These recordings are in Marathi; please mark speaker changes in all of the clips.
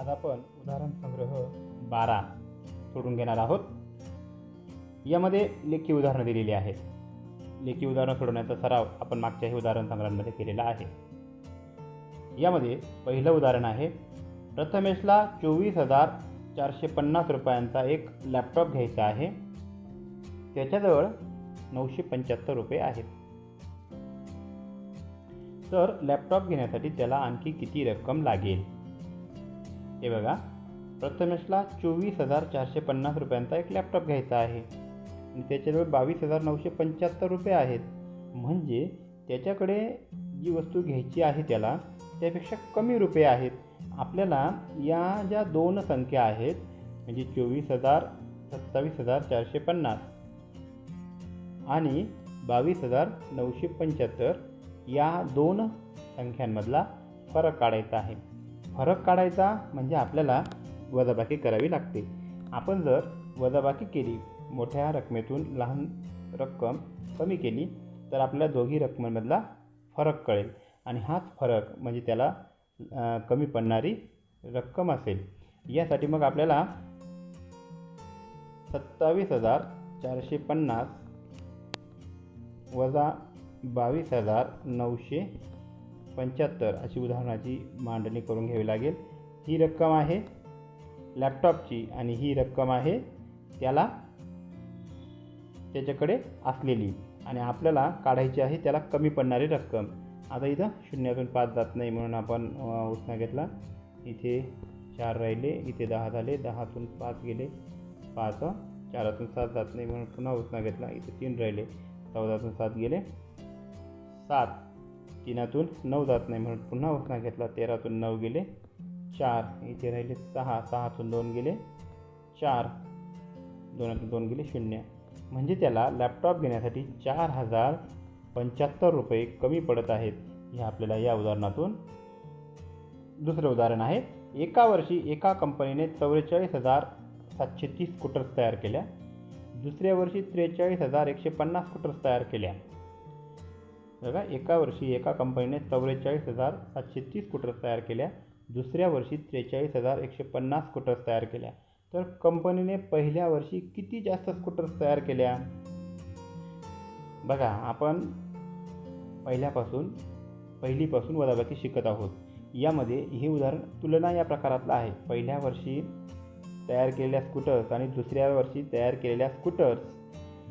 Speaker 1: आज आपण उदाहरण संग्रह 12 सोडून घेणार आहोत। यामध्ये लेखी उदाहरणं दिलेली आहेत। लेखी उदाहरण सोडवण्याचा सराव आपण मागच्याही उदाहरण संग्रहांमध्ये केलेला आहे। यामध्ये पहिलं उदाहरण आहे, प्रथमेशला 24,450 रुपयांचा एक लॅपटॉप घ्यायचा आहे। त्याच्याजवळ 975 रुपये आहेत। तर लॅपटॉप घेण्यासाठी त्याला आणखी किती रक्कम लागेल? हे बघा, प्रथमेशला 24,450 रुपयांचा एक लॅपटॉप घ्यायचा आहे आणि त्याच्याजवळ 22,975 रुपये आहेत। म्हणजे त्याच्याकडे जी वस्तू घ्यायची आहे त्याला त्यापेक्षा कमी रुपये आहेत। आपल्याला या ज्या दोन संख्या आहेत म्हणजे 24,000 27,450 आणि 22,975 या दोन संख्यांमधला फरक काढायचा आहे। फरक काढायचा म्हणजे आपल्याला वजाबाकी करावी लागते। आपण जर वजाबाकी केली, मोठ्या रकमेतून लहान रक्कम कमी केली तर आपल्याला दोघी रकमांमधला फरक कळेल आणि हाच फरक म्हणजे त्याला कमी पडणारी रक्कम असेल। यासाठी मग आपल्याला 27,450 वजा 22,975 अशी उदाहरणाची मांडणी करून घ्यावी लागेल। ही रक्कम आहे लॅपटॉपची आणि ही रक्कम आहे त्याच्याकडे असलेली आणि आपल्याला काढायची आहे त्याला कमी पडणारी रक्कम। आता इथं शून्यातून 5 जात नाही म्हणून आपण उसना घेतला। इथे 4 राहिले, इथे 10 झाले, 10तून 5 गेले 5, 4तून 7 जात नाही म्हणून पुन्हा उसना घेतला। इथे 3 राहिले, 14तून 7 गेले 7, 3तून 9 जात नाही म्हणून पुन्हा उसना घेतला। 13तून 9 गेले 4, इथे राहिले 6, 6तून 2 गेले 4, 2तून 2 गेले 0। म्हणजे त्याला लॅपटॉप घेण्यासाठी 4,075 रुपये कमी पडत आहेत। हे आपल्याला या उदाहरणातून दुसरं उदाहरण आहे, एका वर्षी एका कंपनीने 44,730 स्कूटर्स तयार केल्या, दुसऱ्या वर्षी 43,150 स्कूटर्स तयार केल्या। बघा, एका वर्षी एका कंपनीने 44,730 स्कूटर्स तयार केल्या, दुसऱ्या वर्षी 43,150 स्कूटर्स तयार केल्या। तर कंपनीने पहिल्या वर्षी किती जास्त स्कूटर्स तयार केल्या? बघा, आपण पहिलीपासून वजाबाकी शिकत आहोत। यामध्ये हे उदाहरण तुलना या प्रकारातलं आहे। पहिल्या वर्षी तयार केलेल्या स्कूटर्स आणि दुसऱ्या वर्षी तयार केलेल्या स्कूटर्स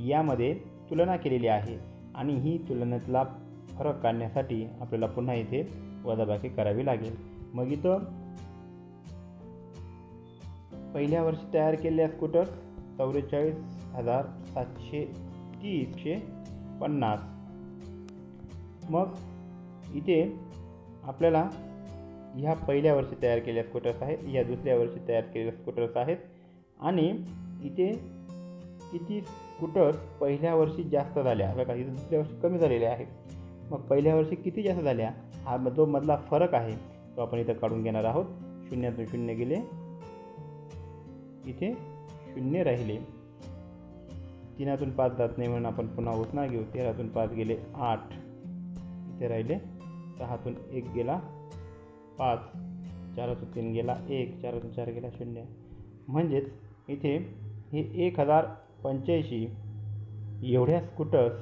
Speaker 1: यामध्ये तुलना केलेली आहे आणि ही तुलनेतला फरक काढण्यासाठी आपल्याला पुन्हा इथे वजाबाकी करावी लागेल। मग इथं पहिल्या वर्षी तयार केलेल्या स्कूटर्स 44,730,50। मग इथे आपल्याला ह्या पहिल्या वर्षी तयार केलेल्या स्कूटर्स आहेत, या दुसऱ्या वर्षी तयार केलेल्या स्कूटर्स आहेत आणि इथे किती स्कूटर्स पहिल्या वर्षी जास्त झाल्या, बघा इथे दुसऱ्या वर्षी कमी झालेल्या आहेत। मग पहिल्या वर्षी किती जास्त झाल्या हा जो मधला फरक आहे तो आपण इथं काढून घेणार आहोत। 0तून 0 गेले, इथे 0 राहिले, 3तून 5 जात नाही म्हणून आपण पुन्हा उसना घेऊ। 13तून 5 गेले 8, इथे राहिले 6तून 1 गेला 5, 4तून 3 गेला 1, 4तून 4 गेला 0। म्हणजेच इथे हे 1,085 एवढ्या स्कूटर्स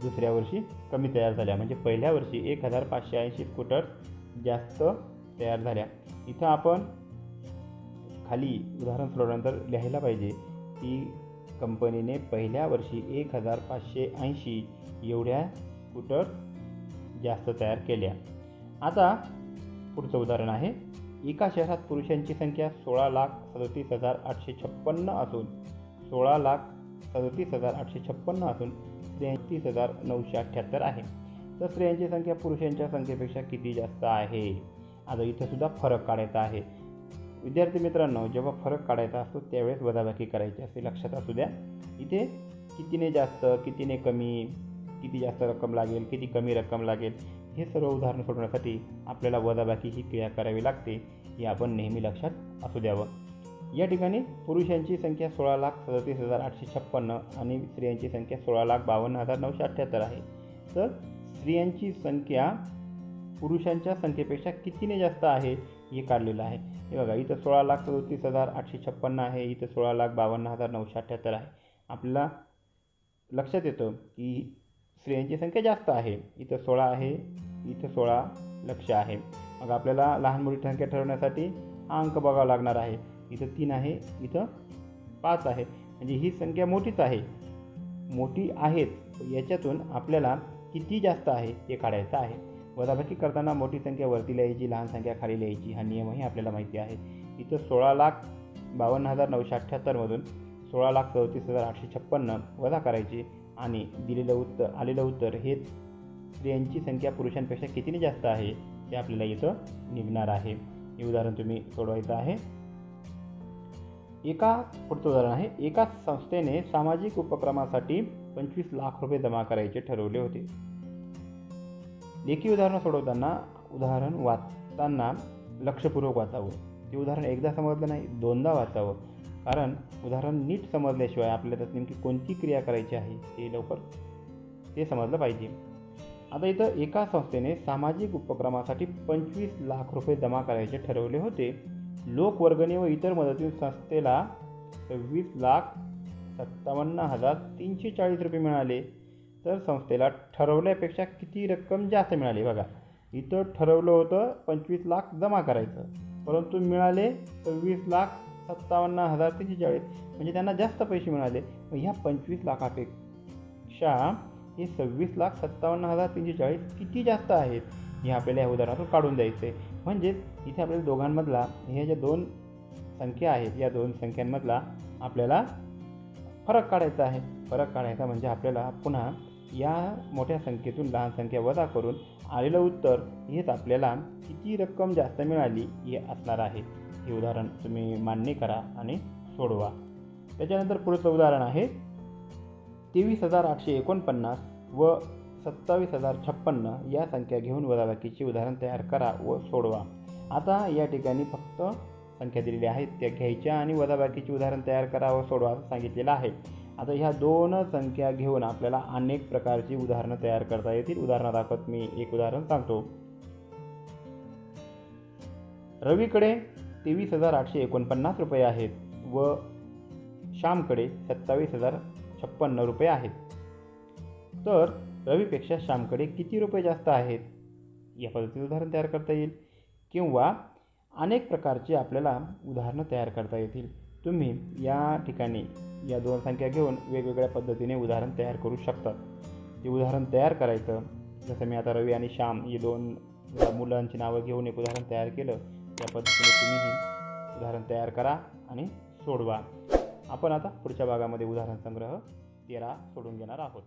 Speaker 1: दुसऱ्या वर्षी कमी तयार झाल्या। म्हणजे पहिल्या वर्षी 1,580 स्कूटर्स जास्त तयार झाल्या। इथं आपण खाली उदाहरण सोडवल्यानंतर लिहायला पाहिजे की कंपनीने पहिल्या वर्षी 1,580 एवढ्या स्कूटर्स जास्त तयार केल्या। आता पुढचं उदाहरण आहे, एका शहरात पुरुषांची संख्या 16,37,856 असून 16,37,856 असून स्त्रियांची 30,978 आहे। तर स्त्रियांची संख्या पुरुषांच्या संख्येपेक्षा किती जास्त आहे? आता इथं सुद्धा फरक काढायचा आहे। विद्यार्थी मित्रांनो, जेव्हा फरक काढायचा असतो त्यावेळेस वजाबाकी करायची असते, लक्षात असू द्या। इथे कितीने जास्त, कितीने कमी, किती जास्त रक्कम लागेल, किती कमी रक्कम लागेल, हे सर्व उदाहरण सोडवण्यासाठी आपल्याला वजाबाकी ही क्रिया करावी लागते, हे आपण नेहमी लक्षात असू द्यावं। या ठिकाणी पुरुषांची संख्या 16,37,856 आणि स्त्रियांची संख्या 16,52,978 आहे। तर स्त्रियांची संख्या पुरुषांच्या संख्येपेक्षा कितीने जास्त आहे हे काढलेलं आहे. हे बघा, इथं 16,37,856 आहे, इथं 16,52,978 आहे. आपल्याला लक्षात येतं की स्त्रियांची संख्या जास्त आहे. इथं 16 आहे, इथं 16 लक्ष आहे. मग आपल्याला लहान मोठी संख्या ठरवण्यासाठी हा अंक बघावा लागणार आहे. इथं 3 आहे, इथं 5 आहे, म्हणजे ही संख्या मोठीच आहे. मोठी आहेत, याच्यातून आपल्याला किती जास्त आहे हे काढायचं आहे. वजाबाकी करताना मोठी संख्या वरती लिहायची, लहान संख्या खाली लिहायची, हा नियमही आपल्याला माहिती आहे. इथं 16,52,978 मधून 16,34,856 वजा करायचे आणि आलेलं उत्तर हे स्त्रियांची संख्या पुरुषांपेक्षा कितीने जास्त आहे ते आपल्याला इथं निघणार आहे. हे उदाहरण तुम्ही सोडवायचं आहे. पुढचं उदाहरण आहे, एका संस्थेने सामाजिक उपक्रमासाठी 25 लाख रुपये जमा करायचे ठरवले होते. लेखी उदाहरण सोडवताना उदाहरण वाचताना लक्षपूर्वक वाचावं. ते उदाहरण एकदा समजलं नाही, दोनदा वाचावं, कारण उदाहरण नीट समजल्याशिवाय आपल्याला नेमकी कोणती क्रिया करायची आहे ते समजलं पाहिजे. आता इथं एका संस्थेने सामाजिक उपक्रमासाठी 25 लाख रुपये जमा करायचे ठरवले होते. लोकवर्गणी व इतर मदतीने संस्थेला 26,57,340 रुपये मिळाले. तर संस्थेला ठरवल्यापेक्षा किती रक्कम जास्त मिळाली? बघा, इथं ठरवलं होतं 25 लाख जमा करायचं, परंतु मिळाले 26,57,340, म्हणजे त्यांना जास्त पैसे मिळाले. मग ह्या 25 लाखापेक्षा हे 26,57,340 किती जास्त आहेत हे आपल्याला या उदाहरणातून काढून द्यायचं आहे. म्हणजेच इथे आपल्याला दोघांमधला ह्या ज्या दोन संख्या आहेत, या दोन संख्यांमधला आपल्याला फरक काढायचा आहे. फरक काढायचा म्हणजे आपल्याला पुन्हा या मोठ्या संख्येतून लहान संख्या वजा करून आलेलं उत्तर हेच आपल्याला किती रक्कम जास्त मिळाली हे असणार आहे. हे उदाहरण तुम्ही मान्य करा आणि सोडवा. त्याच्यानंतर पुढचं उदाहरण आहे, 23,849 व 27,056 या संख्या घेऊन वजाबाकीचे उदाहरण तयार करा व सोडवा. आता या ठिकाणी फक्त संख्या दिलेल्या आहेत त्या घ्यायच्या आणि वजाबाकीचे उदाहरण तयार करा व सोडवा असं सांगितलेलं आहे. आता ह्या दोन संख्या घेऊन आपल्याला अनेक प्रकारची उदाहरणं तयार करता येतील. उदाहरणादाखत मी एक उदाहरण सांगतो. रवीकडे 23,849 रुपये आहेत व श्यामकडे 27,056 रुपये आहेत. तर रवीपेक्षा श्यामकडे किती रुपये जास्त आहेत या पद्धतीने उदाहरण तयार करता येईल. किंवा अनेक प्रकारची आपल्याला उदाहरणं तयार करता येतील. तुम्ही या ठिकाणी या दोन संख्या घेऊन वेगवेगळ्या पद्धतीने उदाहरण तयार करू शकतात. ते उदाहरण तयार करायचं, जसं मी आता रवी आणि श्याम ही दोन मुलांची नावं घेऊन एक उदाहरण तयार केलं, त्या पद्धतीने तुम्हीही उदाहरण तयार करा आणि सोडवा. आपण आता पुढच्या भागामध्ये उदाहरण संग्रह 13 सोडून घेणार आहोत.